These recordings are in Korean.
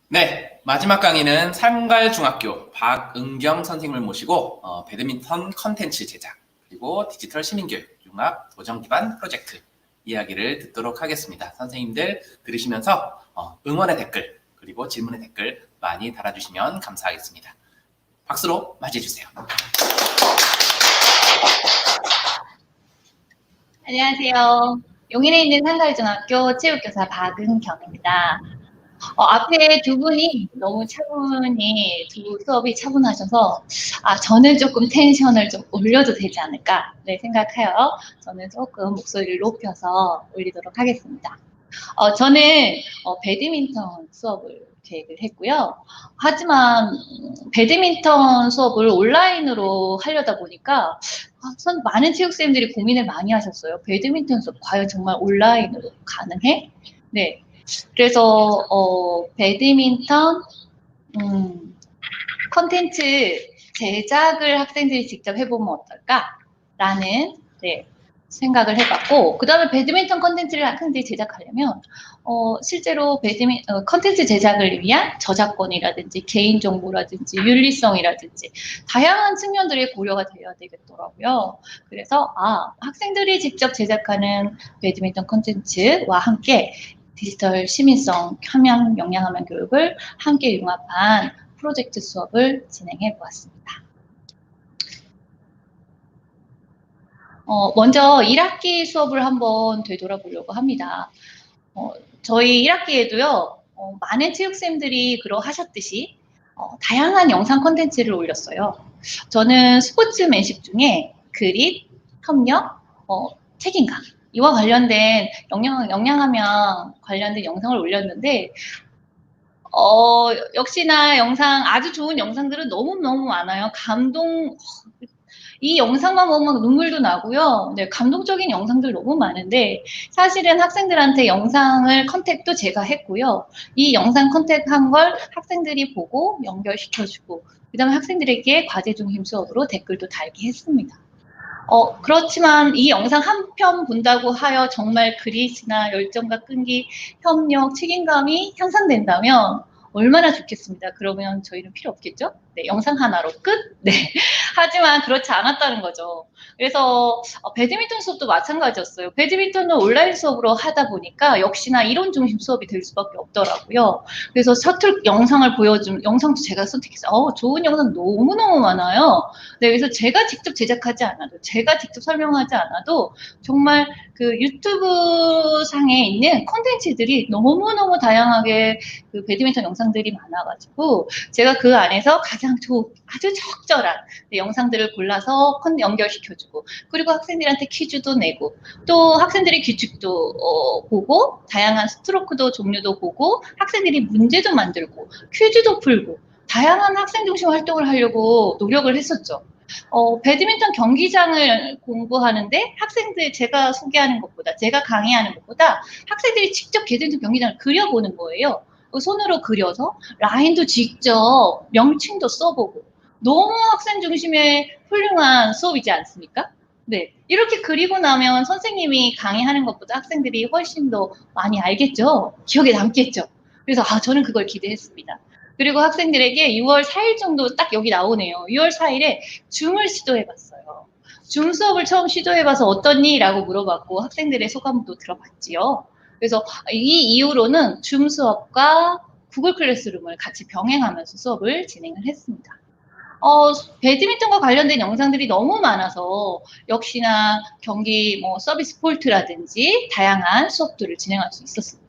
네, 마지막 강의는 상갈중학교 박은경 선생님을 모시고 배드민턴 컨텐츠 제작 그리고 디지털 시민교육 융합 도전 기반 프로젝트 이야기를 듣도록 하겠습니다. 선생님들 들으시면서 응원의 댓글 그리고 질문의 댓글 많이 달아주시면 감사하겠습니다. 박수로 맞이해주세요. 안녕하세요. 용인에 있는 상갈중학교 체육교사 박은경입니다. 앞에 두 분이 너무 차분히 두 수업이 차분하셔서 저는 조금 텐션을 좀 올려도 되지 않을까 생각해요. 저는 조금 목소리를 높여서 올리도록 하겠습니다. 저는 배드민턴 수업을 계획을 했고요. 하지만 배드민턴 수업을 온라인으로 하려다 보니까 많은 체육생들이 고민을 많이 하셨어요. 배드민턴 수업 과연 정말 온라인으로 가능해? 네. 그래서 배드민턴 컨텐츠 제작을 학생들이 직접 해보면 어떨까라는 생각을 해봤고, 그 다음에 배드민턴 컨텐츠를 학생들이 제작하려면 실제로 컨텐츠 제작을 위한 저작권이라든지 개인정보라든지 윤리성이라든지 다양한 측면들이 고려가 되어야 되겠더라고요. 그래서 학생들이 직접 제작하는 배드민턴 컨텐츠와 함께 디지털 시민성, 함양, 역량함양 교육을 함께 융합한 프로젝트 수업을 진행해 보았습니다. 먼저 1학기 수업을 한번 되돌아보려고 합니다. 저희 1학기에도요, 많은 체육생들이 그러하셨듯이 다양한 영상 콘텐츠를 올렸어요. 저는 스포츠맨십 중에 그립, 협력, 책임감 이와 관련된 역량하면 관련된 영상을 올렸는데 역시나 아주 좋은 영상들은 너무너무 많아요. 이 영상만 보면 눈물도 나고요. 네, 감동적인 영상들 너무 많은데 사실은 학생들한테 영상을 컨택도 제가 했고요. 이 영상 컨택한 걸 학생들이 보고 연결시켜주고 그 다음에 학생들에게 과제 중심 수업으로 댓글도 달게 했습니다. 그렇지만 이 영상 한 편 본다고 하여 정말 그릿이나 열정과 끈기, 협력, 책임감이 향상된다면 얼마나 좋겠습니다. 그러면 저희는 필요 없겠죠? 네, 영상 하나로 끝? 네. 하지만 그렇지 않았다는 거죠. 그래서 배드민턴 수업도 마찬가지였어요. 배드민턴은 온라인 수업으로 하다 보니까 역시나 이론 중심 수업이 될 수밖에 없더라고요. 그래서 셔틀 영상을 영상도 제가 선택했어요. 좋은 영상 너무너무 많아요. 네, 그래서 제가 직접 제작하지 않아도, 제가 직접 설명하지 않아도 정말 그 유튜브 상에 있는 콘텐츠들이 너무너무 다양하게 그 배드민턴 영상들이 많아가지고 제가 그 안에서 가장 아주 적절한 영상들을 골라서 연결시켜주고 그리고 학생들한테 퀴즈도 내고 또 학생들이 규칙도 보고 다양한 스트로크도 종류도 보고 학생들이 문제도 만들고 퀴즈도 풀고 다양한 학생 중심 활동을 하려고 노력을 했었죠. 배드민턴 경기장을 공부하는데 제가 소개하는 것보다, 제가 강의하는 것보다 학생들이 직접 배드민턴 경기장을 그려보는 거예요. 손으로 그려서 라인도 직접 명칭도 써보고 너무 학생 중심의 훌륭한 수업이지 않습니까? 네. 이렇게 그리고 나면 선생님이 강의하는 것보다 학생들이 훨씬 더 많이 알겠죠? 기억에 남겠죠? 그래서 저는 그걸 기대했습니다. 그리고 학생들에게 6월 4일 정도 딱 여기 나오네요. 6월 4일에 줌을 시도해봤어요. 줌 수업을 처음 시도해봐서 어떠니? 라고 물어봤고 학생들의 소감도 들어봤지요. 그래서 이 이후로는 줌 수업과 구글 클래스룸을 같이 병행하면서 수업을 진행을 했습니다. 배드민턴과 관련된 영상들이 너무 많아서 역시나 경기 서비스 폴트라든지 다양한 수업들을 진행할 수 있었습니다.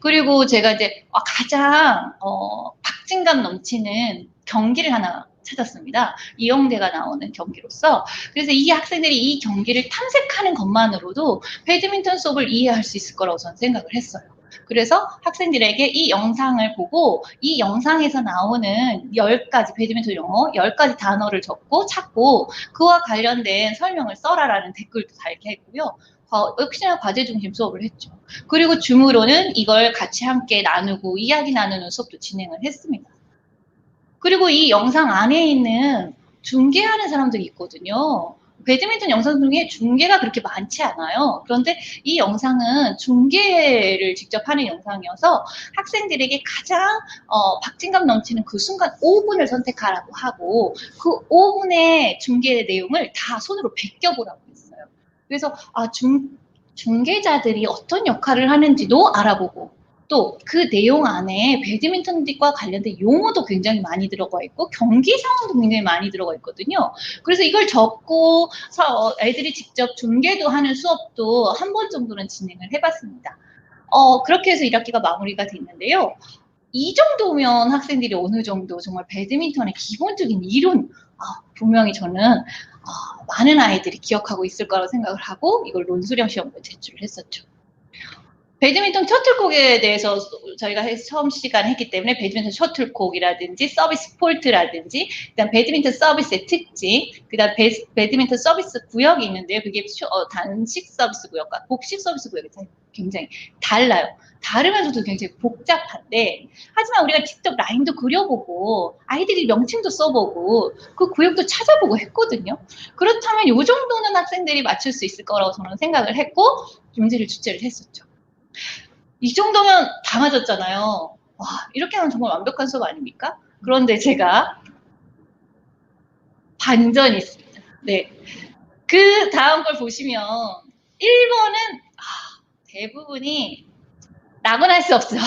그리고 제가 이제 가장 박진감 넘치는 경기를 하나 찾았습니다. 이영대가 나오는 경기로서. 그래서 이 학생들이 이 경기를 탐색하는 것만으로도 배드민턴 수업을 이해할 수 있을 거라고 저는 생각을 했어요. 그래서 학생들에게 이 영상을 보고 이 영상에서 나오는 10가지 배드민턴 용어 10가지 단어를 찾고 그와 관련된 설명을 써라라는 댓글도 달게 했고요. 역시나 과제 중심 수업을 했죠. 그리고 줌으로는 이걸 같이 함께 나누고 이야기 나누는 수업도 진행을 했습니다. 그리고 이 영상 안에 있는 중계하는 사람들이 있거든요. 배드민턴 영상 중에 중계가 그렇게 많지 않아요. 그런데 이 영상은 중계를 직접 하는 영상이어서 학생들에게 가장 박진감 넘치는 그 순간 5분을 선택하라고 하고 그 5분의 중계 내용을 다 손으로 베껴보라고 했어요. 그래서 중계자들이 어떤 역할을 하는지도 알아보고 또 그 내용 안에 배드민턴과 관련된 용어도 굉장히 많이 들어가 있고 경기 상황도 굉장히 많이 들어가 있거든요. 그래서 이걸 적고 애들이 직접 중계도 하는 수업도 한 번 정도는 진행을 해봤습니다. 그렇게 해서 1학기가 마무리가 됐는데요. 이 정도면 학생들이 어느 정도 정말 배드민턴의 기본적인 이론, 분명히 저는 많은 아이들이 기억하고 있을 거라고 생각을 하고 이걸 논술형 시험을 제출을 했었죠. 배드민턴 셔틀콕에 대해서 저희가 처음 시간 했기 때문에 배드민턴 셔틀콕이라든지 서비스 폴트라든지 그다음 배드민턴 서비스의 특징, 그다음 배드민턴 서비스 구역이 있는데요. 그게 단식 서비스 구역과 복식 서비스 구역이 굉장히 달라요. 다르면서도 굉장히 복잡한데 하지만 우리가 직접 라인도 그려보고 아이들이 명칭도 써보고 그 구역도 찾아보고 했거든요. 그렇다면 이 정도는 학생들이 맞출 수 있을 거라고 저는 생각을 했고 문제를 출제를 했었죠. 이 정도면 다 맞았잖아요. 와, 이렇게 하면 정말 완벽한 수업 아닙니까? 그런데 제가 반전이 있습니다. 네. 그 다음 걸 보시면 1번은 대부분이 라고는 할 수 없어요.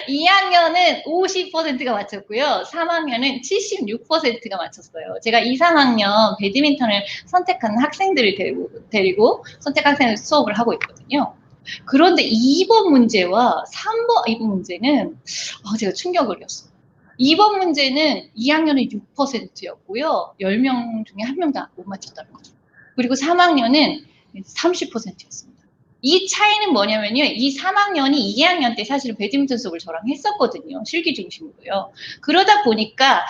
2학년은 50%가 맞췄고요. 3학년은 76%가 맞췄어요. 제가 2, 3학년 배드민턴을 선택하는 학생들을 데리고 선택 학생을 수업을 하고 있거든요. 그런데 2번 문제와 2번 문제는 제가 충격을이었어요. 2번 문제는 2학년은 6%였고요. 10명 중에 1명도 못 맞췄다는 거죠. 그리고 3학년은 30%였습니다. 이 차이는 뭐냐면요. 이 3학년이 2학년 때 사실은 배드민턴 수업을 저랑 했었거든요. 실기 중심으로요. 그러다 보니까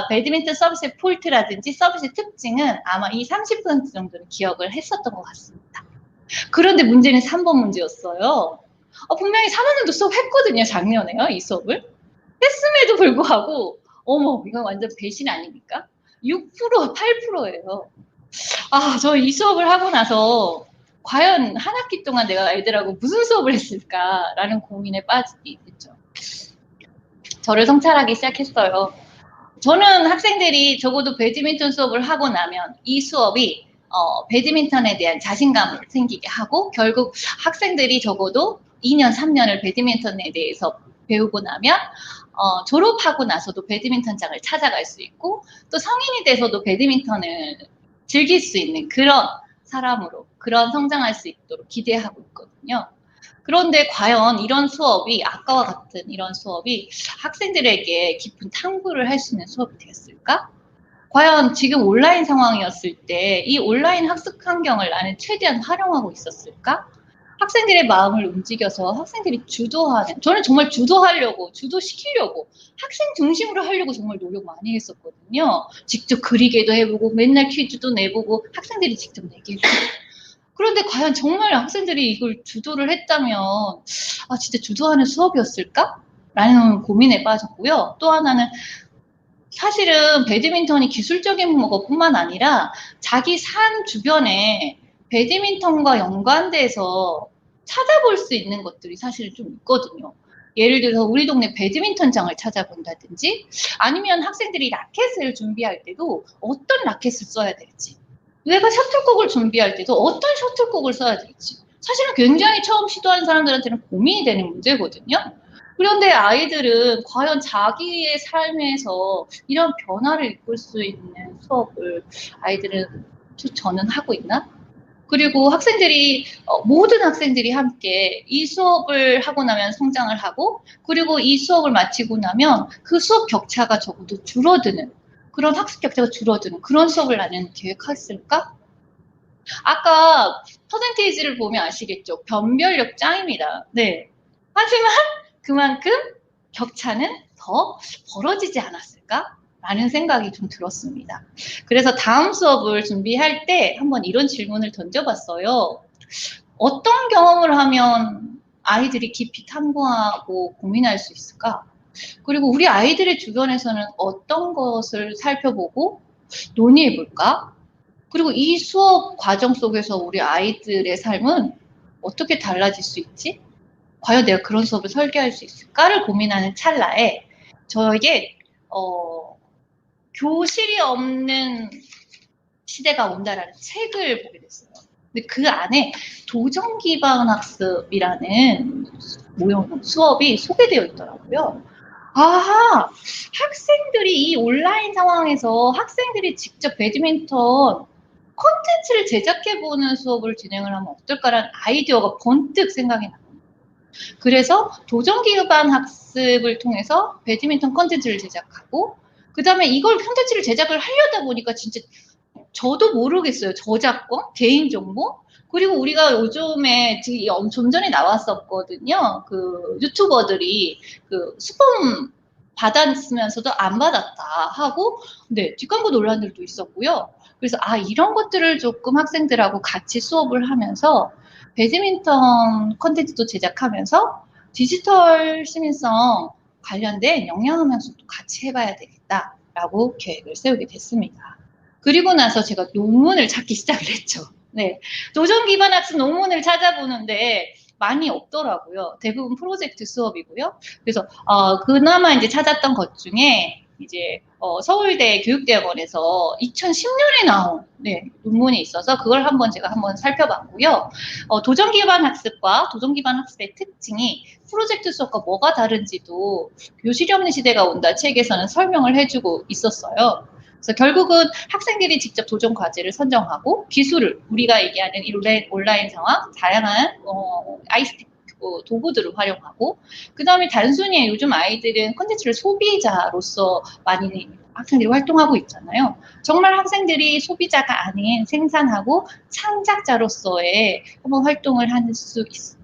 배드민턴 서비스의 폴트라든지 서비스의 특징은 아마 이 30% 정도는 기억을 했었던 것 같습니다. 그런데 문제는 3번 문제였어요. 분명히 3학년도 수업 했거든요. 작년에요. 이 수업을. 했음에도 불구하고 어머 이건 완전 배신 아닙니까? 6%, 8%예요. 저 이 수업을 하고 나서 과연 한 학기 동안 내가 애들하고 무슨 수업을 했을까라는 고민에 빠지게 됐죠. 저를 성찰하기 시작했어요. 저는 학생들이 적어도 배드민턴 수업을 하고 나면 이 수업이 배드민턴에 대한 자신감을 생기게 하고 결국 학생들이 적어도 2년, 3년을 배드민턴에 대해서 배우고 나면 졸업하고 나서도 배드민턴장을 찾아갈 수 있고 또 성인이 돼서도 배드민턴을 즐길 수 있는 그런 사람으로 그런 성장할 수 있도록 기대하고 있거든요. 그런데 과연 이런 수업이 아까와 같은 이런 수업이 학생들에게 깊은 탐구를 할 수 있는 수업이 되었을까? 과연 지금 온라인 상황이었을 때 이 온라인 학습 환경을 나는 최대한 활용하고 있었을까? 학생들의 마음을 움직여서 학생들이 주도하는, 저는 정말 주도하려고, 주도시키려고, 학생 중심으로 하려고 정말 노력 많이 했었거든요. 직접 그리게도 해보고, 맨날 퀴즈도 내보고, 학생들이 직접 내게 해주고. 그런데 과연 정말 학생들이 이걸 주도를 했다면, 진짜 주도하는 수업이었을까? 라는 고민에 빠졌고요. 또 하나는 사실은 배드민턴이 기술적인 것뿐만 아니라 자기 삶 주변에 배드민턴과 연관돼서 찾아볼 수 있는 것들이 사실 좀 있거든요. 예를 들어서 우리 동네 배드민턴장을 찾아본다든지 아니면 학생들이 라켓을 준비할 때도 어떤 라켓을 써야 될지 내가 셔틀콕을 준비할 때도 어떤 셔틀콕을 써야 될지 사실은 굉장히 처음 시도하는 사람들한테는 고민이 되는 문제거든요. 그런데 아이들은 과연 자기의 삶에서 이런 변화를 이끌 수 있는 수업을 아이들은 저는 하고 있나? 그리고 학생들이 모든 학생들이 함께 이 수업을 하고 나면 성장을 하고 그리고 이 수업을 마치고 나면 그 수업 격차가 적어도 줄어드는 그런 학습 격차가 줄어드는 그런 수업을 나는 계획했을까? 아까 퍼센테이지를 보면 아시겠죠? 변별력 짱입니다. 네. 하지만 그만큼 격차는 더 벌어지지 않았을까? 라는 생각이 좀 들었습니다. 그래서 다음 수업을 준비할 때 한번 이런 질문을 던져봤어요. 어떤 경험을 하면 아이들이 깊이 탐구하고 고민할 수 있을까? 그리고 우리 아이들의 주변에서는 어떤 것을 살펴보고 논의해볼까? 그리고 이 수업 과정 속에서 우리 아이들의 삶은 어떻게 달라질 수 있지? 과연 내가 그런 수업을 설계할 수 있을까를 고민하는 찰나에 저에게 교실이 없는 시대가 온다라는 책을 보게 됐어요. 근데 그 안에 도전 기반 학습이라는 수업이 소개되어 있더라고요. 아하, 학생들이 이 온라인 상황에서 학생들이 직접 배드민턴 콘텐츠를 제작해보는 수업을 진행을 하면 어떨까라는 아이디어가 번뜩 생각이 나요. 그래서 도전 기반 학습을 통해서 배드민턴 콘텐츠를 제작하고, 그 다음에 이걸 콘텐츠를 제작을 하려다 보니까 진짜 저도 모르겠어요. 저작권, 개인정보, 그리고 우리가 요즘에 좀 전에 나왔었거든요. 그 유튜버들이 그 수품 받았으면서도 안 받았다 하고, 네, 뒷광고 논란들도 있었고요. 그래서 이런 것들을 조금 학생들하고 같이 수업을 하면서 배드민턴 컨텐츠도 제작하면서 디지털 시민성 관련된 영양학 연수도 같이 해봐야 되겠다라고 계획을 세우게 됐습니다. 그리고 나서 제가 논문을 찾기 시작을 했죠. 네. 도전 기반 학습 논문을 찾아보는데 많이 없더라고요. 대부분 프로젝트 수업이고요. 그래서 그나마 이제 찾았던 것 중에 이제 서울대 교육대학원에서 2010년에 나온 논문이 있어서 그걸 제가 한번 살펴봤고요. 도전 기반 학습과 도전 기반 학습의 특징이 프로젝트 수업과 뭐가 다른지도 교실이 없는 시대가 온다 책에서는 설명을 해주고 있었어요. 그래서 결국은 학생들이 직접 도전 과제를 선정하고 기술을 우리가 얘기하는 온라인 상황, 다양한 ICT 도구들을 활용하고, 그 다음에 단순히 요즘 아이들은 콘텐츠를 소비자로서 많이 학생들이 활동하고 있잖아요. 정말 학생들이 소비자가 아닌 생산하고 창작자로서의 한번 활동을 할 수 있을까?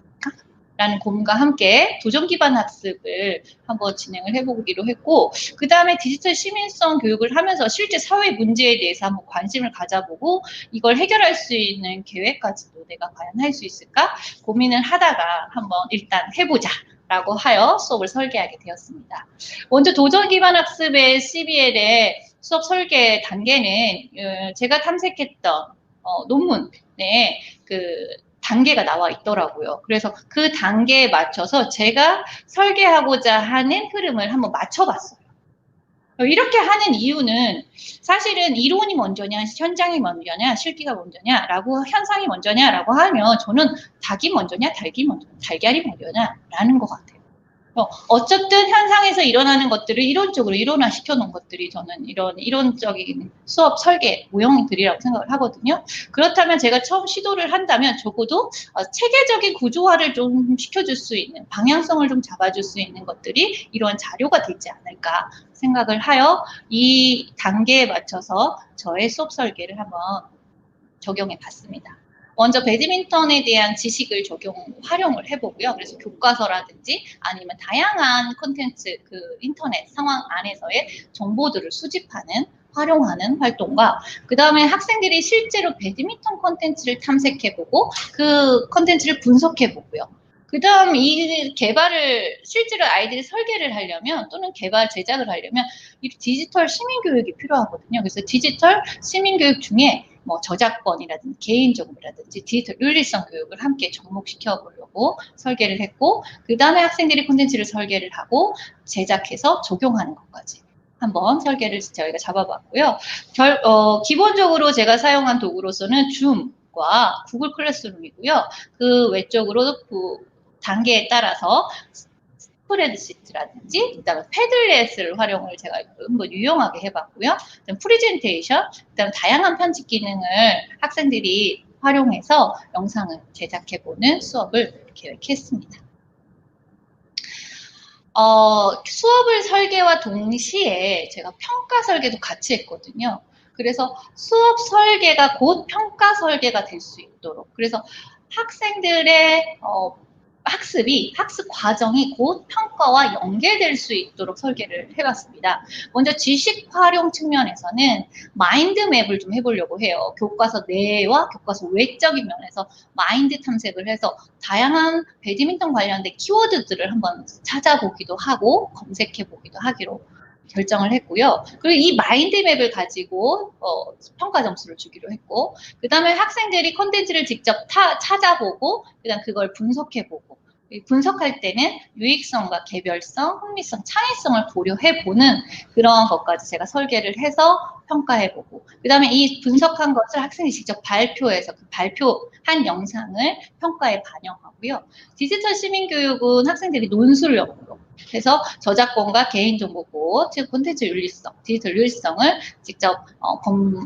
라는 고민과 함께 도전 기반 학습을 한번 진행을 해보기로 했고, 그 다음에 디지털 시민성 교육을 하면서 실제 사회 문제에 대해서 한번 관심을 가져보고 이걸 해결할 수 있는 계획까지도 내가 과연 할 수 있을까 고민을 하다가 한번 일단 해보자 라고 하여 수업을 설계하게 되었습니다. 먼저 도전 기반 학습의 CBL의 수업 설계 단계는 제가 탐색했던 논문에 단계가 나와 있더라고요. 그래서 그 단계에 맞춰서 제가 설계하고자 하는 흐름을 한번 맞춰봤어요. 이렇게 하는 이유는 사실은 이론이 먼저냐, 현장이 먼저냐, 실기가 먼저냐라고, 현상이 먼저냐라고 하면 저는 닭이 먼저냐, 달걀이 먼저냐라는 것 같아요. 어쨌든 현상에서 일어나는 것들을 이론적으로 이론화시켜 놓은 것들이 저는 이론적인 수업 설계 모형들이라고 생각을 하거든요. 그렇다면 제가 처음 시도를 한다면 적어도 체계적인 구조화를 좀 시켜줄 수 있는, 방향성을 좀 잡아줄 수 있는 것들이 이런 자료가 되지 않을까 생각을 하여 이 단계에 맞춰서 저의 수업 설계를 한번 적용해 봤습니다. 먼저 배드민턴에 대한 지식을 활용을 해보고요. 그래서 교과서라든지 아니면 다양한 콘텐츠, 인터넷 상황 안에서의 정보들을 수집하는, 활용하는 활동과, 그 다음에 학생들이 실제로 배드민턴 콘텐츠를 탐색해보고 그 콘텐츠를 분석해보고요. 그 다음 이 개발을 실제로 아이들이 설계를 하려면 또는 제작을 하려면 이 디지털 시민교육이 필요하거든요. 그래서 디지털 시민교육 중에 저작권이라든지 개인정보라든지 디지털 윤리성 교육을 함께 접목시켜 보려고 설계를 했고, 그 다음에 학생들이 콘텐츠를 설계를 하고 제작해서 적용하는 것까지 한번 설계를 저희가 잡아봤고요. 기본적으로 제가 사용한 도구로서는 줌과 구글 클래스룸이고요. 그 외적으로 단계에 따라서 스프레드시트라든지, 그다음에 패들렛을 활용을 제가 한번 유용하게 해봤고요. 그다음 프리젠테이션, 그다음 다양한 편집 기능을 학생들이 활용해서 영상을 제작해보는 수업을 계획했습니다. 수업을 설계와 동시에 제가 평가 설계도 같이 했거든요. 그래서 수업 설계가 곧 평가 설계가 될 수 있도록, 그래서 학생들의 학습 과정이 곧 평가와 연계될 수 있도록 설계를 해봤습니다. 먼저 지식 활용 측면에서는 마인드맵을 좀 해보려고 해요. 교과서 내와 교과서 외적인 면에서 마인드 탐색을 해서 다양한 배드민턴 관련된 키워드들을 한번 찾아보기도 하고 검색해보기도 하기로 결정을 했고요. 그리고 이 마인드맵을 가지고 평가 점수를 주기로 했고, 그 다음에 학생들이 콘텐츠를 직접 찾아보고, 그 다음 그걸 분석해보고, 분석할 때는 유익성과 개별성, 흥미성, 창의성을 고려해보는 그런 것까지 제가 설계를 해서 평가해보고, 그 다음에 이 분석한 것을 학생이 직접 발표해서 그 발표한 영상을 평가에 반영하고요. 디지털 시민교육은 학생들이 논술력으로 해서 저작권과 개인정보보호, 즉 콘텐츠 윤리성, 디지털 윤리성을 직접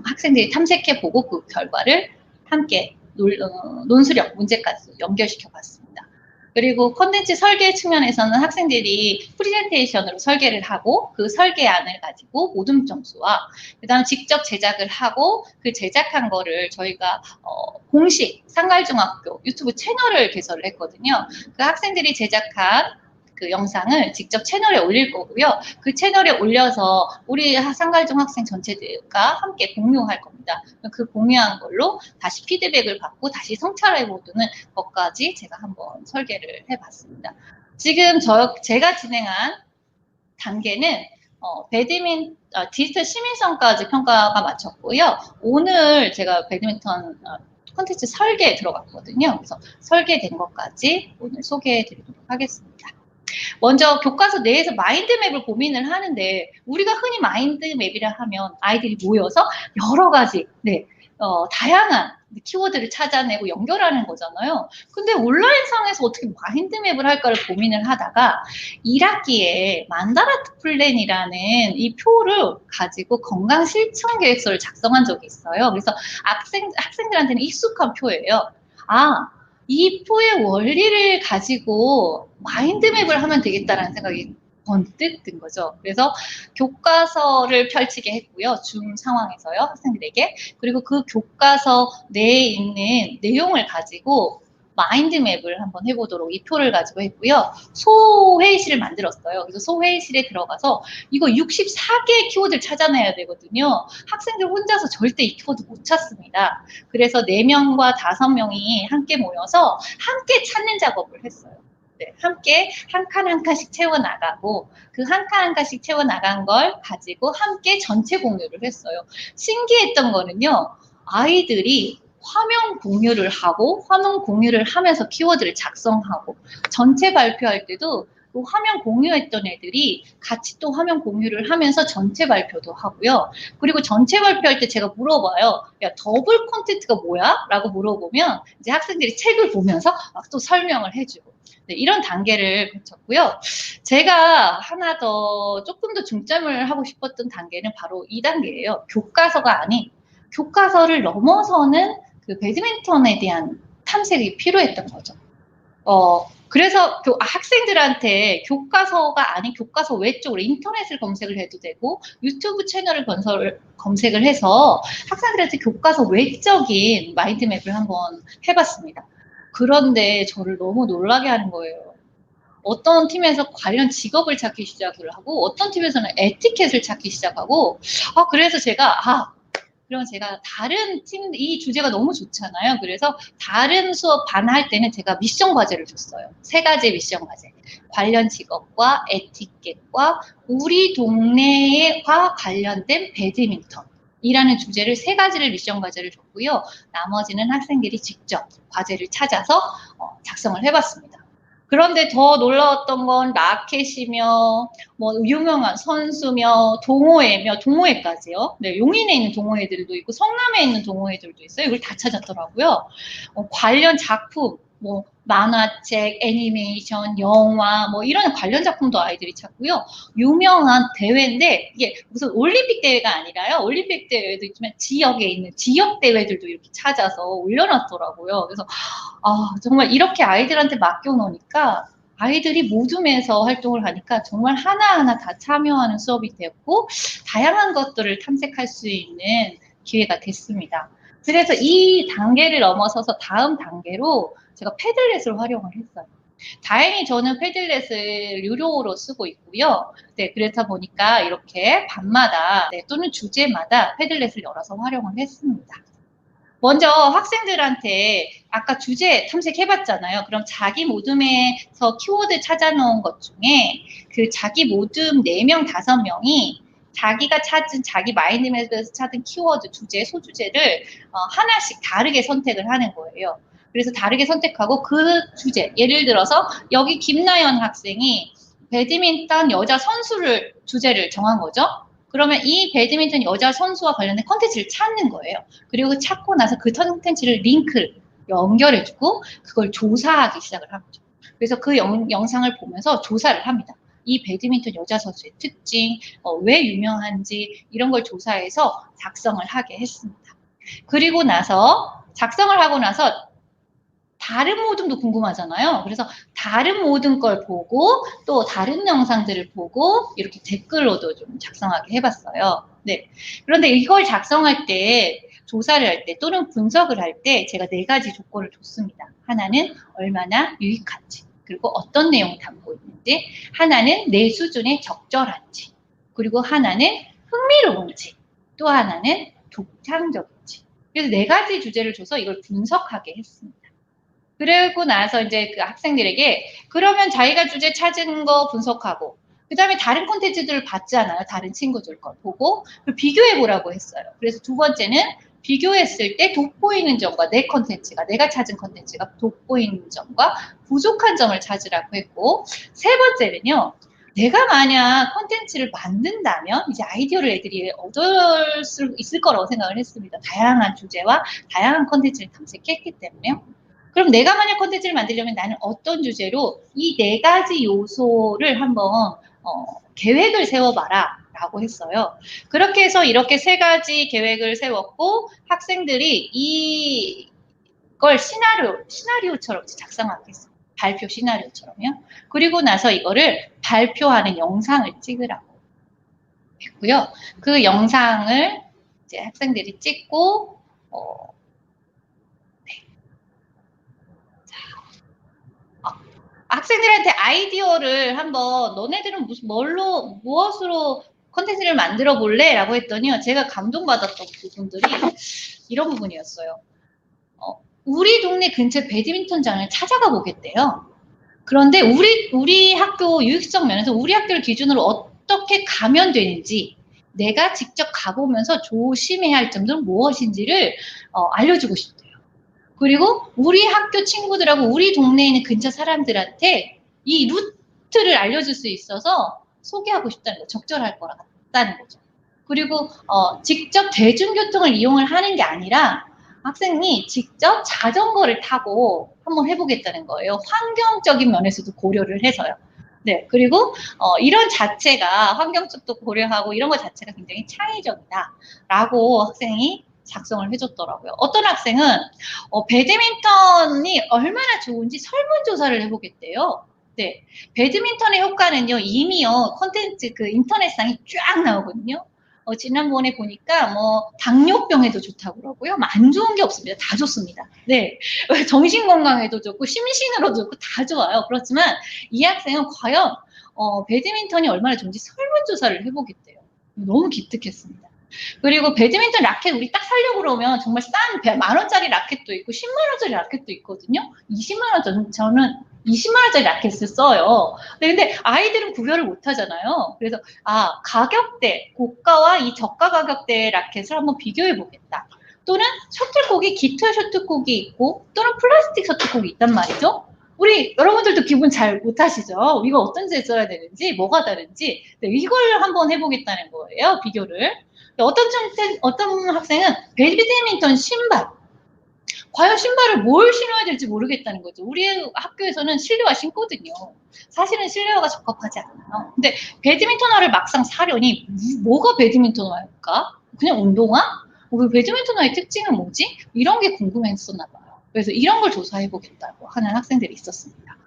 학생들이 탐색해보고 그 결과를 함께 논술력 문제까지 연결시켜 봤습니다. 그리고 콘텐츠 설계 측면에서는 학생들이 프레젠테이션으로 설계를 하고 그 설계안을 가지고 모둠 점수와 그다음 직접 제작을 하고 그 제작한 거를 저희가 공식 상갈중학교 유튜브 채널을 개설을 했거든요. 그 학생들이 제작한 그 영상을 직접 채널에 올릴 거고요. 그 채널에 올려서 우리 상갈중 학생 전체가 함께 공유할 겁니다. 그 공유한 걸로 다시 피드백을 받고 다시 성찰해보는 것까지 제가 한번 설계를 해봤습니다. 지금 제가 진행한 단계는 디지털 시민성까지 평가가 마쳤고요. 오늘 제가 배드민턴 콘텐츠 설계에 들어갔거든요. 그래서 설계된 것까지 오늘 소개해드리도록 하겠습니다. 먼저 교과서 내에서 마인드맵을 고민을 하는데 우리가 흔히 마인드맵이라 하면 아이들이 모여서 여러 가지 다양한 키워드를 찾아내고 연결하는 거잖아요. 근데 온라인상에서 어떻게 마인드맵을 할까를 고민을 하다가 1학기에 만다라트 플랜이라는 이 표를 가지고 건강 실천 계획서를 작성한 적이 있어요. 그래서 학생들한테는 익숙한 표예요. 이 표의 원리를 가지고 마인드맵을 하면 되겠다라는 생각이 번뜩 든 거죠. 그래서 교과서를 펼치게 했고요. 줌 상황에서요. 학생들에게. 그리고 그 교과서 내에 있는 내용을 가지고 마인드맵을 한번 해보도록 이 표를 가지고 했고요. 소회의실을 만들었어요. 그래서 소회의실에 들어가서 이거 64개의 키워드를 찾아내야 되거든요. 학생들 혼자서 절대 이 키워드 못 찾습니다. 그래서 4명과 5명이 함께 모여서 함께 찾는 작업을 했어요. 네, 함께 한 칸 한 칸씩 채워나가고 그 한 칸 한 칸씩 채워나간 걸 가지고 함께 전체 공유를 했어요. 신기했던 거는요. 아이들이 화면 공유를 하고 화면 공유를 하면서 키워드를 작성하고 전체 발표할 때도 그 화면 공유했던 애들이 같이 또 화면 공유를 하면서 전체 발표도 하고요. 그리고 전체 발표할 때 제가 물어봐요. 야, 더블 콘텐츠가 뭐야? 라고 물어보면 이제 학생들이 책을 보면서 막 또 설명을 해주고 네, 이런 단계를 거쳤고요. 제가 하나 더 조금 더 중점을 하고 싶었던 단계는 바로 2단계예요. 교과서가 아닌 교과서를 넘어서는 그 배드민턴에 대한 탐색이 필요했던 거죠. 그래서 학생들한테 교과서가 아닌 교과서 외적으로 인터넷을 검색을 해도 되고 유튜브 채널을 검색을 해서 학생들한테 교과서 외적인 마인드맵을 한번 해봤습니다. 그런데 저를 너무 놀라게 하는 거예요. 어떤 팀에서 관련 직업을 찾기 시작을 하고 어떤 팀에서는 에티켓을 찾기 시작하고 그래서 그럼 제가 다른 팀, 이 주제가 너무 좋잖아요. 그래서 다른 수업 반 할 때는 제가 미션 과제를 줬어요. 3가지 미션 과제. 관련 직업과 에티켓과 우리 동네와 관련된 배드민턴. 이라는 주제를 3가지를 미션 과제를 줬고요. 나머지는 학생들이 직접 과제를 찾아서 작성을 해봤습니다. 그런데 더 놀라웠던 건 라켓이며 뭐 유명한 선수며 동호회까지요. 네, 용인에 있는 동호회들도 있고 성남에 있는 동호회들도 있어요. 이걸 다 찾았더라고요. 관련 작품, 뭐 만화책, 애니메이션, 영화 뭐 이런 관련 작품도 아이들이 찾고요. 유명한 대회인데 이게 무슨 올림픽 대회가 아니라요. 올림픽 대회도 있지만 지역에 있는 지역 대회들도 이렇게 찾아서 올려놨더라고요. 그래서 정말 이렇게 아이들한테 맡겨놓으니까 아이들이 모둠에서 활동을 하니까 정말 하나하나 다 참여하는 수업이 되었고 다양한 것들을 탐색할 수 있는 기회가 됐습니다. 그래서 이 단계를 넘어서서 다음 단계로 제가 패들렛을 활용을 했어요. 다행히 저는 패들렛을 유료로 쓰고 있고요. 네, 그렇다 보니까 이렇게 밤마다 또는 주제마다 패들렛을 열어서 활용을 했습니다. 먼저 학생들한테 아까 주제 탐색해봤잖아요. 그럼 자기 모둠에서 키워드 찾아놓은 것 중에 그 자기 모둠 4명, 5명이 자기가 찾은 자기 마인드맵에서 찾은 키워드, 주제, 소주제를 하나씩 다르게 선택을 하는 거예요. 그래서 다르게 선택하고 그 주제, 예를 들어서 여기 김나연 학생이 배드민턴 여자 선수를 주제를 정한 거죠. 그러면 이 배드민턴 여자 선수와 관련된 컨텐츠를 찾는 거예요. 그리고 찾고 나서 그 컨텐츠를 링크를 연결해주고 그걸 조사하기 시작을 하죠. 그래서 그 영상을 보면서 조사를 합니다. 이 배드민턴 여자 선수의 특징, 왜 유명한지 이런 걸 조사해서 작성을 하게 했습니다. 그리고 나서 작성을 하고 나서 다른 모둠도 궁금하잖아요. 그래서 다른 모든 걸 보고 또 다른 영상들을 보고 이렇게 댓글로도 좀 작성하게 해봤어요. 네. 그런데 이걸 작성할 때 조사를 할 때 또는 분석을 할 때 제가 4가지 조건을 줬습니다. 하나는 얼마나 유익한지, 그리고 어떤 내용을 담고 있는지, 하나는 내 수준에 적절한지, 그리고 하나는 흥미로운지, 또 하나는 독창적인지. 그래서 4가지 주제를 줘서 이걸 분석하게 했습니다. 그러고 나서 이제 그 학생들에게 그러면 자기가 주제 찾은 거 분석하고 그 다음에 다른 콘텐츠들을 봤잖아요. 다른 친구들 거 보고 비교해 보라고 했어요. 그래서 2번째는 비교했을 때 돋보이는 점과 내 콘텐츠가 내가 찾은 콘텐츠가 돋보이는 점과 부족한 점을 찾으라고 했고 3번째는요. 내가 만약 콘텐츠를 만든다면 이제 아이디어를 애들이 얻을 수 있을 거라고 생각을 했습니다. 다양한 주제와 다양한 콘텐츠를 탐색했기 때문에요. 그럼 내가 만약 콘텐츠를 만들려면 나는 어떤 주제로 이 4가지 요소를 한번 계획을 세워봐라 라고 했어요. 그렇게 해서 이렇게 3가지 계획을 세웠고 학생들이 이걸 시나리오처럼 작성하겠어요. 발표 시나리오처럼요. 그리고 나서 이거를 발표하는 영상을 찍으라고 했고요. 그 영상을 이제 학생들이 찍고 학생들한테 아이디어를 한번 너네들은 무엇으로 컨텐츠를 만들어 볼래? 라고 했더니요. 제가 감동받았던 부분들이 이런 부분이었어요. 우리 동네 근처 배드민턴장을 찾아가 보겠대요. 그런데 우리 학교 유익성 면에서 우리 학교를 기준으로 어떻게 가면 되는지 내가 직접 가보면서 조심해야 할 점들은 무엇인지를 알려주고 싶대요. 그리고 우리 학교 친구들하고 우리 동네에 있는 근처 사람들한테 이 루트를 알려줄 수 있어서 소개하고 싶다는 거, 적절할 것 같다는 거죠. 그리고 직접 대중교통을 이용을 하는 게 아니라 학생이 직접 자전거를 타고 한번 해보겠다는 거예요. 환경적인 면에서도 고려를 해서요. 네, 그리고 이런 자체가 환경적도 고려하고 이런 것 자체가 굉장히 창의적이다라고 학생이 작성을 해줬더라고요. 어떤 학생은 배드민턴이 얼마나 좋은지 설문조사를 해보겠대요. 네, 배드민턴의 효과는요 이미요 콘텐츠 그 인터넷상에 쫙 나오거든요. 지난번에 보니까 뭐 당뇨병에도 좋다고 그러고요. 안 좋은 게 없습니다. 다 좋습니다. 네, 정신 건강에도 좋고 심신으로도 좋고 다 좋아요. 그렇지만 이 학생은 과연 배드민턴이 얼마나 좋은지 설문조사를 해보겠대요. 너무 기특했습니다. 그리고 배드민턴 라켓 우리 딱 사려고 그러면 정말 싼 10,000원짜리 라켓도 있고 10만원짜리 라켓도 있거든요. 20만원 저는 20만원짜리 라켓을 써요. 근데 아이들은 구별을 못 하잖아요. 그래서 가격대 고가와 이 저가 가격대의 라켓을 한번 비교해 보겠다. 또는 셔틀콕이 깃털 셔틀콕이 있고 또는 플라스틱 셔틀콕이 있단 말이죠. 우리 여러분들도 기분 잘 못하시죠? 이거 어떤 제 써야 되는지 뭐가 다른지 이걸 한번 해보겠다는 거예요. 비교를. 어떤 학생은 배드민턴 신발. 과연 신발을 뭘 신어야 될지 모르겠다는 거죠. 우리 학교에서는 실내화 신거든요. 사실은 실내화가 적합하지 않아요. 근데 배드민턴화를 막상 사려니 뭐가 배드민턴화일까? 그냥 운동화? 배드민턴화의 특징은 뭐지? 이런 게 궁금했었나 봐요. 그래서 이런 걸 조사해보겠다고 하는 학생들이 있었습니다.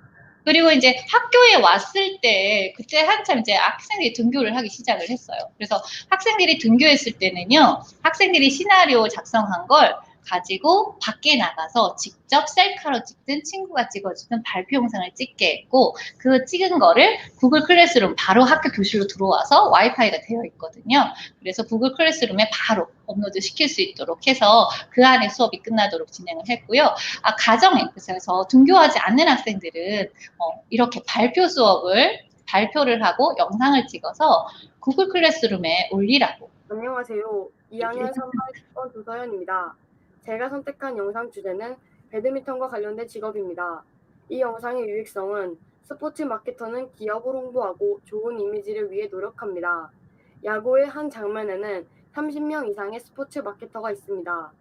그리고 이제 학교에 왔을 때 그때 한참 이제 학생들이 등교를 하기 시작을 했어요. 그래서 학생들이 등교했을 때는요. 학생들이 시나리오 작성한 걸 가지고 밖에 나가서 직접 셀카로 찍든 친구가 찍어주든 발표 영상을 찍게 했고, 그 찍은 거를 구글 클래스룸 바로 학교 교실로 들어와서 와이파이가 되어 있거든요. 그래서 구글 클래스룸에 바로 업로드 시킬 수 있도록 해서 그 안에 수업이 끝나도록 진행을 했고요. 가정 앱에서 등교하지 않는 학생들은 이렇게 발표를 하고 영상을 찍어서 구글 클래스룸에 올리라고. 안녕하세요. 2학년 3반 10번 조서연입니다. 제가 선택한 영상 주제는 배드민턴과 관련된 직업입니다. 이 영상의 유익성은 스포츠 마케터는 기업을 홍보하고 좋은 이미지를 위해 노력합니다. 야구의 한 장면에는 30명 이상의 스포츠 마케터가 있습니다.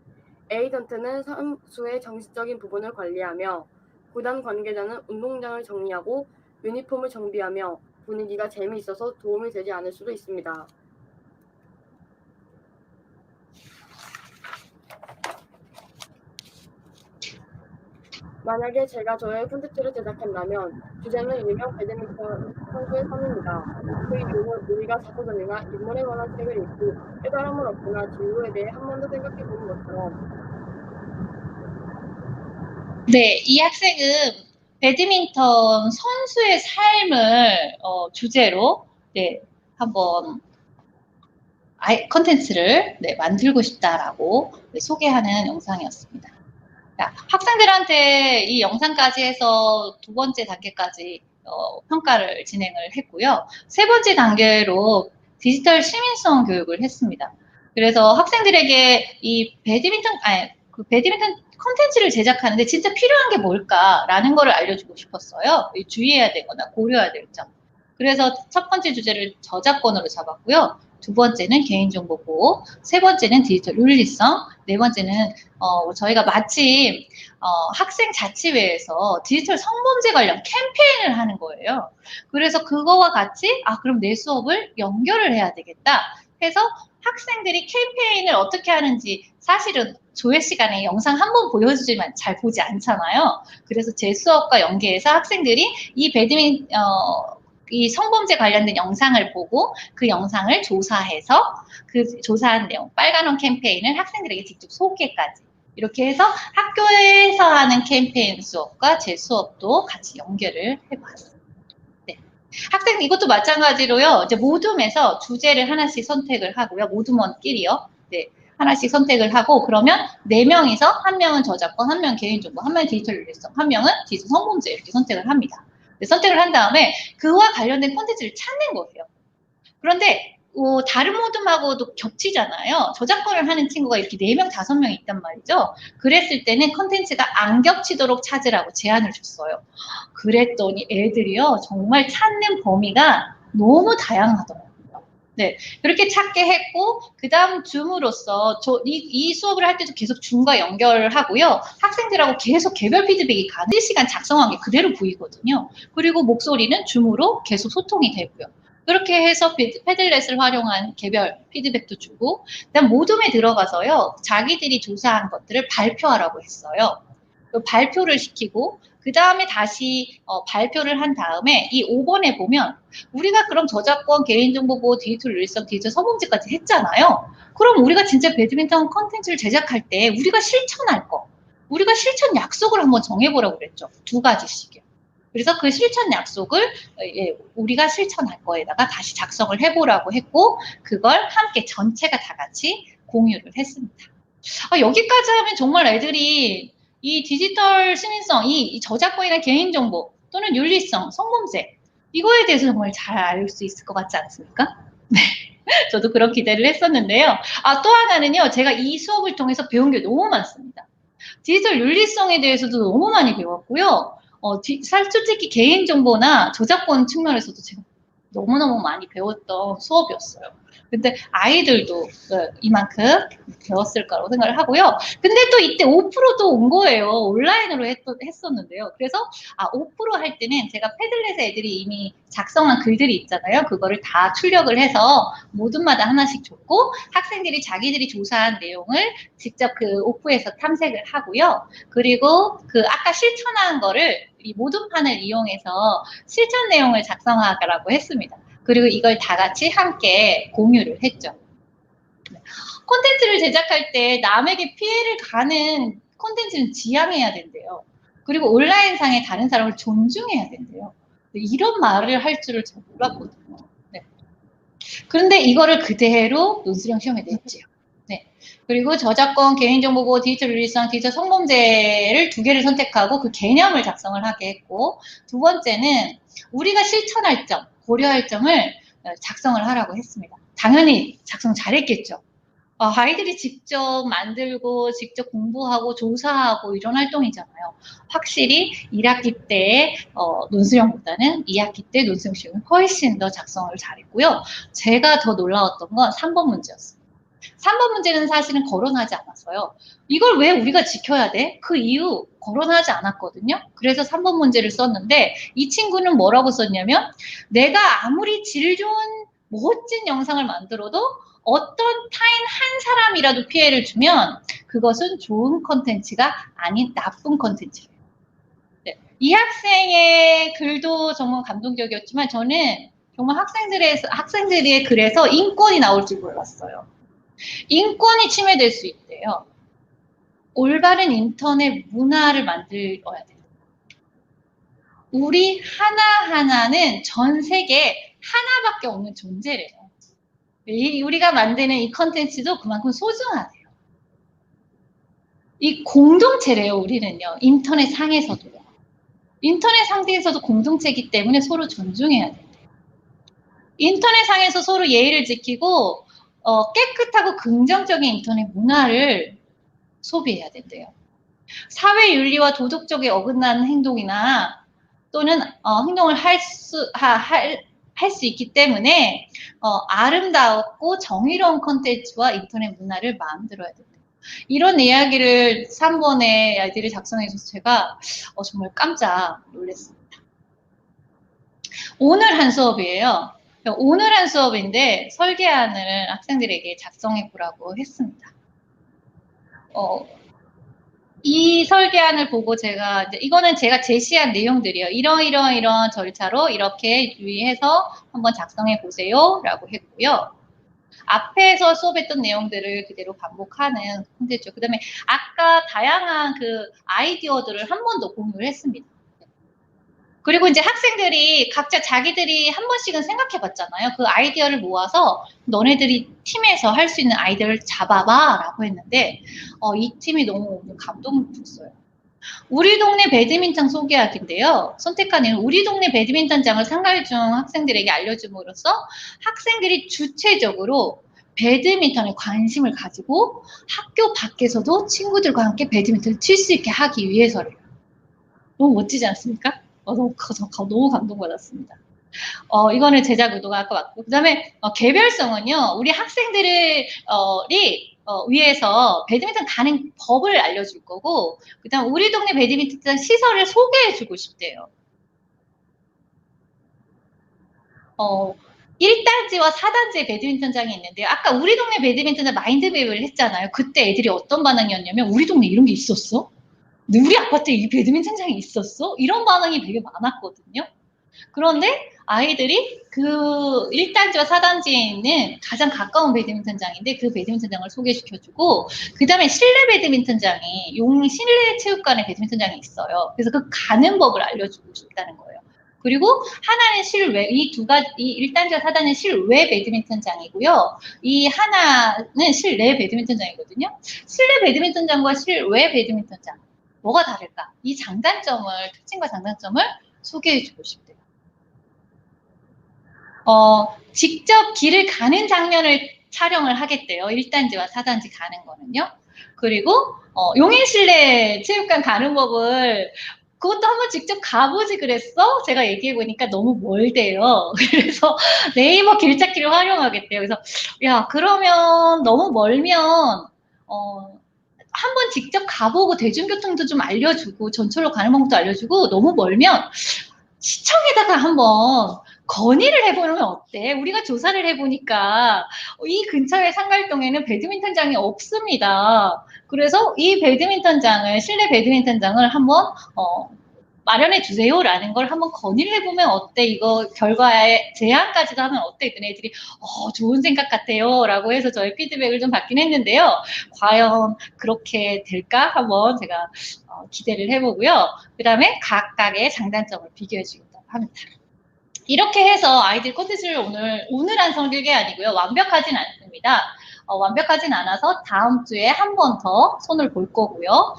에이전트는 선수의 정신적인 부분을 관리하며 구단 관계자는 운동장을 정리하고 유니폼을 정비하며 분위기가 재미있어서 도움이 되지 않을 수도 있습니다. 만약에 제가 저의 콘텐츠를 제작한다면 주제는 유명 배드민턴 선수의 삶입니다. 그 이유는 우리가 자서전이나 인물에 관한 책을 읽고 깨달음을 얻거나 진로에 대해 한 번 더 생각해보는 것처럼. 네, 이 학생은 배드민턴 선수의 삶을 주제로 한번 컨텐츠를 만들고 싶다라고 소개하는 영상이었습니다. 학생들한테 이 영상까지 해서 두 번째 단계까지 평가를 진행을 했고요. 세 번째 단계로 디지털 시민성 교육을 했습니다. 그래서 학생들에게 이 배드민턴 컨텐츠를 제작하는데 진짜 필요한 게 뭘까라는 거를 알려주고 싶었어요. 주의해야 되거나 고려해야 될 점. 그래서 첫 번째 주제를 저작권으로 잡았고요. 두 번째는 개인정보 보호, 세 번째는 디지털 윤리성, 네 번째는 저희가 마침 학생 자치회에서 디지털 성범죄 관련 캠페인을 하는 거예요. 그래서 그거와 같이 그럼 내 수업을 연결을 해야 되겠다 해서 학생들이 캠페인을 어떻게 하는지 사실은 조회 시간에 영상 한 번 보여주지만 잘 보지 않잖아요. 그래서 제 수업과 연계해서 학생들이 이 성범죄 관련된 영상을 보고 그 영상을 조사해서 그 조사한 내용, 빨간원 캠페인을 학생들에게 직접 소개까지 이렇게 해서 학교에서 하는 캠페인 수업과 제 수업도 같이 연결을 해봤습니다. 네. 학생 이것도 마찬가지로요. 이제 모둠에서 주제를 하나씩 선택을 하고요. 모둠원끼리요. 네. 하나씩 선택을 하고 그러면 4명이서 한 명은 저작권, 한 명은 개인정보, 한 명은 디지털 윤리성, 한 명은 디지털 성범죄 이렇게 선택을 합니다. 선택을 한 다음에 그와 관련된 콘텐츠를 찾는 거예요. 그런데 다른 모둠하고도 겹치잖아요. 저작권을 하는 친구가 이렇게 4명, 5명 있단 말이죠. 그랬을 때는 콘텐츠가 안 겹치도록 찾으라고 제안을 줬어요. 그랬더니 애들이요. 정말 찾는 범위가 너무 다양하더라고요. 네, 그렇게 찾게 했고 그 다음 줌으로써 이 수업을 할 때도 계속 줌과 연결을 하고요. 학생들하고 계속 개별 피드백이 가는 실시간 작성한 게 그대로 보이거든요. 그리고 목소리는 줌으로 계속 소통이 되고요. 그렇게 해서 패들렛을 활용한 개별 피드백도 주고 그다음 모둠에 들어가서요. 자기들이 조사한 것들을 발표하라고 했어요. 발표를 시키고 그 다음에 다시 발표를 한 다음에 이 5번에 보면 우리가 그럼 저작권, 개인정보보호, 디지털 윤리성, 디지털 성범죄까지 했잖아요. 그럼 우리가 진짜 배드민턴 컨텐츠를 제작할 때 우리가 실천할 거, 우리가 실천 약속을 한번 정해보라고 그랬죠. 2가지씩이요. 그래서 그 실천 약속을 우리가 실천할 거에다가 다시 작성을 해보라고 했고 그걸 함께 전체가 다 같이 공유를 했습니다. 여기까지 하면 정말 애들이 이 디지털 시민성, 이 저작권이나 개인정보 또는 윤리성, 성범죄 이거에 대해서 정말 잘 알 수 있을 것 같지 않습니까? 네, 저도 그런 기대를 했었는데요. 또 하나는요. 제가 이 수업을 통해서 배운 게 너무 많습니다. 디지털 윤리성에 대해서도 너무 많이 배웠고요. 솔직히 개인정보나 저작권 측면에서도 제가 너무너무 많이 배웠던 수업이었어요. 근데 아이들도 이만큼 배웠을 거라고 생각을 하고요. 근데 또 이때 5%도 온 거예요. 온라인으로 했었는데요. 그래서 5% 할 때는 제가 패들렛에 애들이 이미 작성한 글들이 있잖아요. 그거를 다 출력을 해서 모둠마다 하나씩 줬고 학생들이 자기들이 조사한 내용을 직접 그 오프에서 탐색을 하고요. 그리고 그 아까 실천한 거를 이 모둠판을 이용해서 실천 내용을 작성하라고 했습니다. 그리고 이걸 다 같이 함께 공유를 했죠. 콘텐츠를 제작할 때 남에게 피해를 가는 콘텐츠는 지양해야 된대요. 그리고 온라인상의 다른 사람을 존중해야 된대요. 이런 말을 할 줄을 잘 몰랐거든요. 네. 그런데 이거를 그대로 논술형 시험에 냈지요. 네. 그리고 저작권, 개인정보보호, 디지털 윤리성, 디지털 성범죄를 2개를 선택하고 그 개념을 작성을 하게 했고, 2번째는 우리가 실천할 점, 고려할 점을 작성을 하라고 했습니다. 당연히 작성 잘했겠죠. 아이들이 직접 만들고 직접 공부하고 조사하고 이런 활동이잖아요. 확실히 1학기 때 논술형보다는 2학기 때 논술형 시험을 훨씬 더 작성을 잘했고요. 제가 더 놀라웠던 건 3번 문제였어요. 3번 문제는 사실은 거론하지 않았어요. 이걸 왜 우리가 지켜야 돼? 그 이유 거론하지 않았거든요. 그래서 3번 문제를 썼는데 이 친구는 뭐라고 썼냐면 내가 아무리 질 좋은 멋진 영상을 만들어도 어떤 타인 한 사람이라도 피해를 주면 그것은 좋은 컨텐츠가 아닌 나쁜 컨텐츠예요. 네. 이 학생의 글도 정말 감동적이었지만 저는 정말 학생들의 글에서 인권이 나올 줄 몰랐어요. 인권이 침해될 수 있대요. 올바른 인터넷 문화를 만들어야 돼요. 우리 하나하나는 전 세계에 하나밖에 없는 존재래요. 우리가 만드는 이 컨텐츠도 그만큼 소중하대요. 이 공동체래요, 우리는요. 인터넷 상에서도요. 인터넷 상에서도 공동체이기 때문에 서로 존중해야 된대요. 인터넷 상에서 서로 예의를 지키고 깨끗하고 긍정적인 인터넷 문화를 소비해야 된대요. 사회 윤리와 도덕적에 어긋나는 행동이나 또는 행동을 할 수 있기 때문에 아름답고 정의로운 컨텐츠와 인터넷 문화를 만들어야 된대요. 이런 이야기를 3번에 아이들이 작성해줘서 제가 정말 깜짝 놀랐습니다. 오늘 한 수업이에요. 오늘 한 수업인데 설계안을 학생들에게 작성해 보라고 했습니다. 이 설계안을 보고 이거는 제가 제시한 내용들이에요. 이런 절차로 이렇게 유의해서 한번 작성해 보세요. 라고 했고요. 앞에서 수업했던 내용들을 그대로 반복하는 콘텐츠. 그 다음에 아까 다양한 그 아이디어들을 한 번 더 공유를 했습니다. 그리고 이제 학생들이 각자 자기들이 한 번씩은 생각해 봤잖아요. 그 아이디어를 모아서 너네들이 팀에서 할 수 있는 아이디어를 잡아봐 라고 했는데 이 팀이 너무 감동 줬어요. 우리 동네 배드민턴 소개하기인데요. 선택한 이유는 우리 동네 배드민턴장을 상갈중 학생들에게 알려줌으로써 학생들이 주체적으로 배드민턴에 관심을 가지고 학교 밖에서도 친구들과 함께 배드민턴을 칠 수 있게 하기 위해서래요. 너무 멋지지 않습니까? 너무 감동받았습니다. 이거는 제작 의도가 아까 맞고, 그 다음에 개별성은요, 우리 학생들이 위해서 배드민턴 가는 법을 알려줄 거고, 그 다음 우리 동네 배드민턴 시설을 소개해주고 싶대요. 1단지와 4단지의 배드민턴장이 있는데요. 아까 우리 동네 배드민턴장 마인드맵을 했잖아요. 그때 애들이 어떤 반응이었냐면 우리 동네 이런 게 있었어? 우리 아파트에 이 배드민턴장이 있었어? 이런 반응이 되게 많았거든요. 그런데 아이들이 그 1단지와 4단지에 있는 가장 가까운 배드민턴장인데 그 배드민턴장을 소개시켜주고 그 다음에 실내 배드민턴장이 실내 체육관에 배드민턴장이 있어요. 그래서 그 가는 법을 알려주고 싶다는 거예요. 그리고 하나는 실외, 이 1단지와 4단지는 실외 배드민턴장이고요. 이 하나는 실내 배드민턴장이거든요. 실내 배드민턴장과 실외 배드민턴장 뭐가 다를까? 이 특징과 장단점을 소개해주고 싶대요. 직접 길을 가는 장면을 촬영을 하겠대요. 1단지와 4단지 가는 거는요. 그리고 용인실내 체육관 가는 법을 그것도 한번 직접 가보지 그랬어? 제가 얘기해보니까 너무 멀대요. 그래서 네이버 길찾기를 활용하겠대요. 그래서 야 그러면 너무 멀면 한번 직접 가보고 대중교통도 좀 알려주고 전철로 가는 방법도 알려주고 너무 멀면 시청에다가 한번 건의를 해보면 어때? 우리가 조사를 해보니까 이 근처의 상갈동에는 배드민턴장이 없습니다. 그래서 이 실내 배드민턴장을 한번 마련해 주세요라는 걸 한번 건의를 해보면 어때? 이거 결과에 제안까지도 하면 어때? 했더니 애들이 좋은 생각 같아요 라고 해서 저희 피드백을 좀 받긴 했는데요. 과연 그렇게 될까? 한번 제가 기대를 해보고요. 그 다음에 각각의 장단점을 비교해 주겠다고 합니다. 이렇게 해서 아이들 콘텐츠를 오늘 완성될 게 아니고요. 완벽하진 않습니다. 완벽하진 않아서 다음 주에 한 번 더 손을 볼 거고요.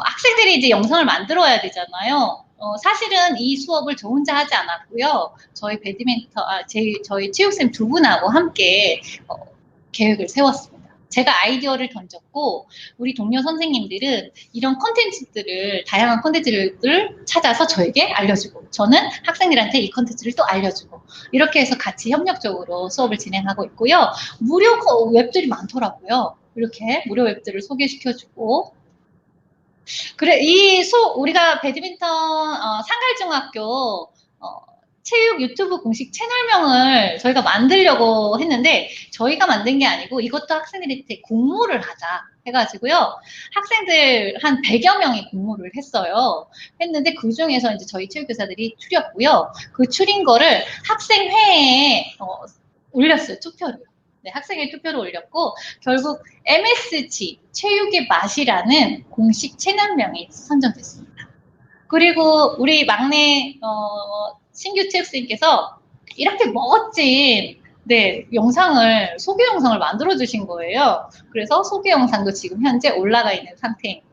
학생들이 이제 영상을 만들어야 되잖아요. 사실은 이 수업을 저 혼자 하지 않았고요. 저희 저희 체육쌤 두 분하고 함께 계획을 세웠습니다. 제가 아이디어를 던졌고 우리 동료 선생님들은 이런 콘텐츠들을 다양한 콘텐츠를 찾아서 저에게 알려주고 저는 학생들한테 이 콘텐츠를 또 알려주고 이렇게 해서 같이 협력적으로 수업을 진행하고 있고요. 무료 웹들이 많더라고요. 이렇게 무료 웹들을 소개시켜주고 그래, 우리가 배드민턴, 상갈중학교, 체육 유튜브 공식 채널명을 저희가 만들려고 했는데, 저희가 만든 게 아니고, 이것도 학생들한테 공모를 하자 해가지고요. 학생들 한 100여 명이 공모를 했는데, 그 중에서 이제 저희 체육교사들이 추렸고요. 그 추린 거를 학생회에, 올렸어요, 투표를. 네, 학생의 투표를 올렸고 결국 MSG 체육의 맛이라는 공식 채널명이 선정됐습니다. 그리고 우리 막내 신규 체육생님께서 이렇게 멋진 소개 영상을 만들어 주신 거예요. 그래서 소개 영상도 지금 현재 올라가 있는 상태입니다.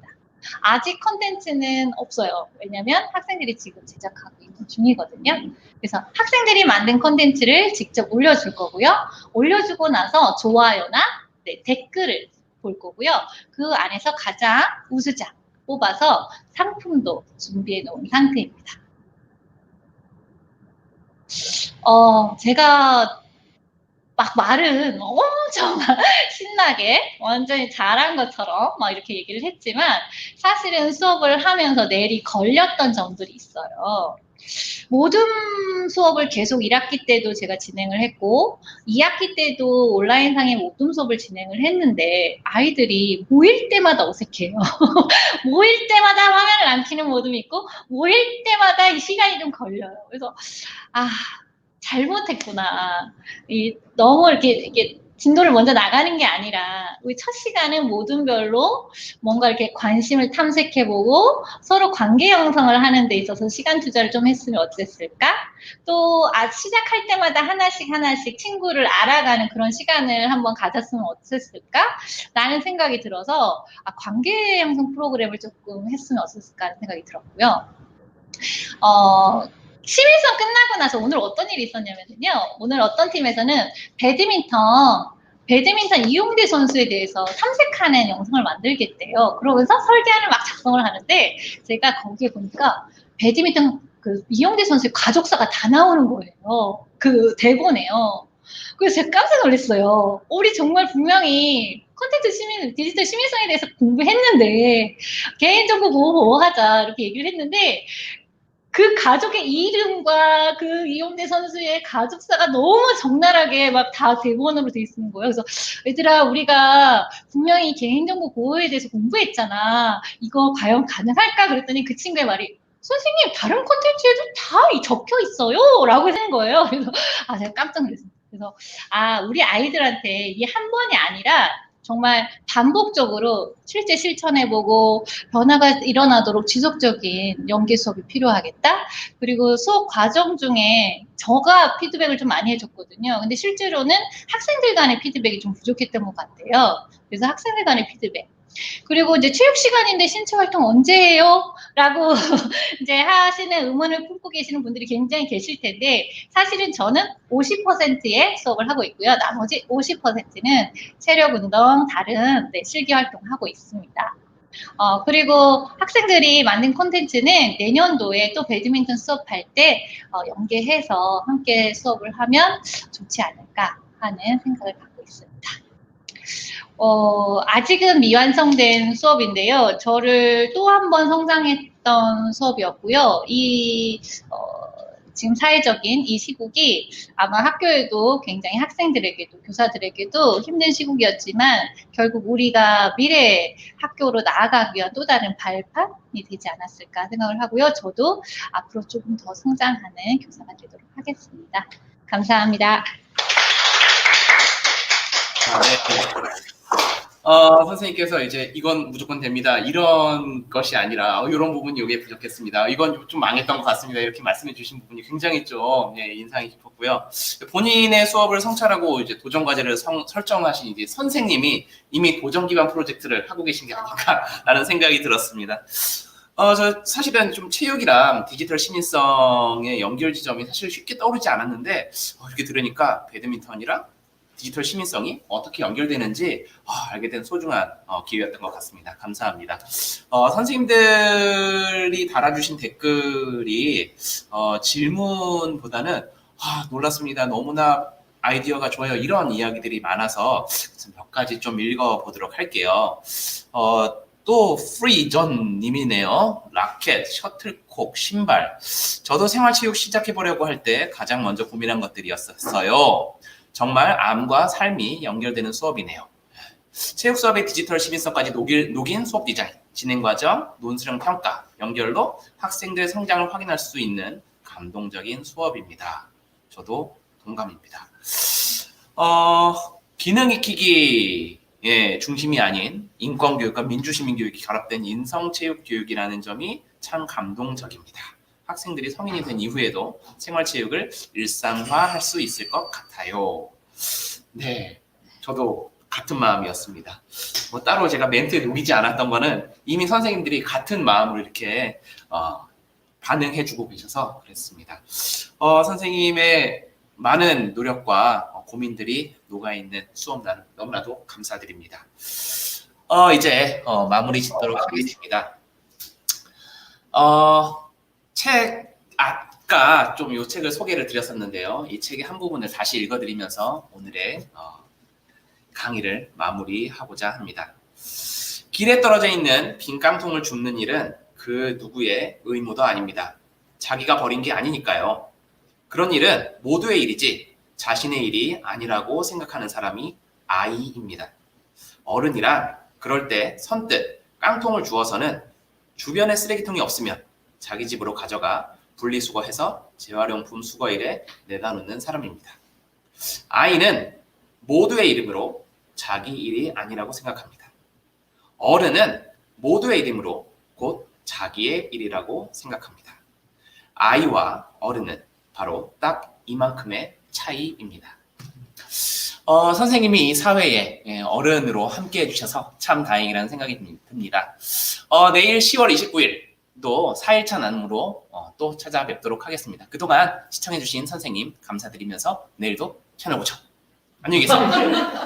아직 컨텐츠는 없어요. 왜냐면 학생들이 지금 제작하고 있는 중이거든요. 그래서 학생들이 만든 컨텐츠를 직접 올려줄 거고요. 올려주고 나서 좋아요나 댓글을 볼 거고요. 그 안에서 가장 우수작 뽑아서 상품도 준비해 놓은 상태입니다. 제가 막 말은 엄청 신나게 완전히 잘한 것처럼 막 이렇게 얘기를 했지만 사실은 수업을 하면서 내리 걸렸던 점들이 있어요. 모든 수업을 계속 1학기 때도 제가 진행을 했고 2학기 때도 온라인상의 모든 수업을 진행을 했는데 아이들이 모일 때마다 어색해요. 모일 때마다 화면을 안 켜는 모습이 있고 모일 때마다 이 시간이 좀 걸려요. 그래서 잘못했구나. 너무 이렇게 진도를 먼저 나가는 게 아니라 우리 첫 시간은 모든 별로 뭔가 이렇게 관심을 탐색해보고 서로 관계 형성을 하는 데 있어서 시간 투자를 좀 했으면 어땠을까? 또 시작할 때마다 하나씩 친구를 알아가는 그런 시간을 한번 가졌으면 어땠을까? 라는 생각이 들어서 관계 형성 프로그램을 조금 했으면 어땠을까 하는 생각이 들었고요. 심의선 끝나고 나서 오늘 어떤 일이 있었냐면요. 오늘 어떤 팀에서는 배드민턴 이용대 선수에 대해서 탐색하는 영상을 만들겠대요. 그러면서 설계안을 막 작성을 하는데 제가 거기에 보니까 배드민턴 이용대 선수의 가족사가 다 나오는 거예요. 그 대본에요. 그래서 제가 깜짝 놀랐어요. 우리 정말 분명히 디지털 시민성에 대해서 공부했는데 개인정보 보호하자 이렇게 얘기를 했는데 그 가족의 이름과 그 이용대 선수의 가족사가 너무 적나라하게 막 다 대본으로 돼 있는 거예요. 그래서 얘들아 우리가 분명히 개인정보 보호에 대해서 공부했잖아. 이거 과연 가능할까? 그랬더니 그 친구의 말이 선생님 다른 콘텐츠에도 다 적혀 있어요 라고 하는 거예요. 그래서 제가 깜짝 놀랐습니다. 그래서 우리 아이들한테 이 한 번이 아니라 정말 반복적으로 실제 실천해보고 변화가 일어나도록 지속적인 연계 수업이 필요하겠다. 그리고 수업 과정 중에 저가 피드백을 좀 많이 해줬거든요. 근데 실제로는 학생들 간의 피드백이 좀 부족했던 것 같아요. 그래서 학생들 간의 피드백. 그리고 이제 체육 시간인데 신체 활동 언제 해요? 라고 이제 하시는 의문을 품고 계시는 분들이 굉장히 계실 텐데 사실은 저는 50%의 수업을 하고 있고요. 나머지 50%는 체력 운동, 다른 실기 활동을 하고 있습니다. 그리고 학생들이 만든 콘텐츠는 내년도에 또 배드민턴 수업할 때 연계해서 함께 수업을 하면 좋지 않을까 하는 생각을 갖고 있습니다. 아직은 미완성된 수업인데요. 저를 또 한 번 성장했던 수업이었고요. 지금 사회적인 이 시국이 아마 학교에도 굉장히 학생들에게도 교사들에게도 힘든 시국이었지만 결국 우리가 미래 학교로 나아가기 위한 또 다른 발판이 되지 않았을까 생각을 하고요. 저도 앞으로 조금 더 성장하는 교사가 되도록 하겠습니다. 감사합니다. 선생님께서 이제 이건 무조건 됩니다. 이런 것이 아니라 이런 부분이 여기에 부족했습니다. 이건 좀 망했던 것 같습니다. 이렇게 말씀해 주신 부분이 굉장히 좀 인상이 깊었고요. 본인의 수업을 성찰하고 이제 도전 과제를 설정하신 이제 선생님이 이미 도전 기반 프로젝트를 하고 계신 게 아닐까라는 생각이 들었습니다. 저 사실은 좀 체육이랑 디지털 시민성의 연결 지점이 사실 쉽게 떠오르지 않았는데 이렇게 들으니까 배드민턴이랑 디지털 시민성이 어떻게 연결되는지 알게 된 소중한 기회였던 것 같습니다. 감사합니다. 선생님들이 달아주신 댓글이 질문보다는 놀랐습니다. 너무나 아이디어가 좋아요. 이런 이야기들이 많아서 몇 가지 좀 읽어보도록 할게요. 또 프리전 님이네요. 라켓, 셔틀콕, 신발. 저도 생활체육 시작해보려고 할 때 가장 먼저 고민한 것들이었어요. 정말 암과 삶이 연결되는 수업이네요. 체육 수업의 디지털 시민성까지 녹인 수업 디자인, 진행 과정, 논술형 평가, 연결로 학생들의 성장을 확인할 수 있는 감동적인 수업입니다. 저도 동감입니다. 기능 익히기 중심이 아닌 인권교육과 민주시민교육이 결합된 인성체육교육이라는 점이 참 감동적입니다. 학생들이 성인이 된 이후에도 생활체육을 일상화할 수 있을 것 같아요. 네, 저도 같은 마음이었습니다. 따로 제가 멘트에 녹이지 않았던 거는 이미 선생님들이 같은 마음으로 이렇게 반응해주고 계셔서 그랬습니다. 선생님의 많은 노력과 고민들이 녹아있는 수업 너무나도 감사드립니다. 이제 마무리 짓도록 하겠습니다. 아까 좀 이 책을 소개를 드렸었는데요. 이 책의 한 부분을 다시 읽어드리면서 오늘의 강의를 마무리하고자 합니다. 길에 떨어져 있는 빈 깡통을 줍는 일은 그 누구의 의무도 아닙니다. 자기가 벌인 게 아니니까요. 그런 일은 모두의 일이지 자신의 일이 아니라고 생각하는 사람이 아이입니다. 어른이란 그럴 때 선뜻 깡통을 주어서는 주변에 쓰레기통이 없으면 자기 집으로 가져가 분리수거해서 재활용품 수거일에 내다 놓는 사람입니다. 아이는 모두의 이름으로 자기 일이 아니라고 생각합니다. 어른은 모두의 이름으로 곧 자기의 일이라고 생각합니다. 아이와 어른은 바로 딱 이만큼의 차이입니다. 선생님이 이 사회에 어른으로 함께 해주셔서 참 다행이라는 생각이 듭니다. 내일 10월 29일 또 4일차 나눔으로 또 찾아뵙도록 하겠습니다. 그동안 시청해주신 선생님 감사드리면서 내일도 채널 고정. 안녕히 계세요.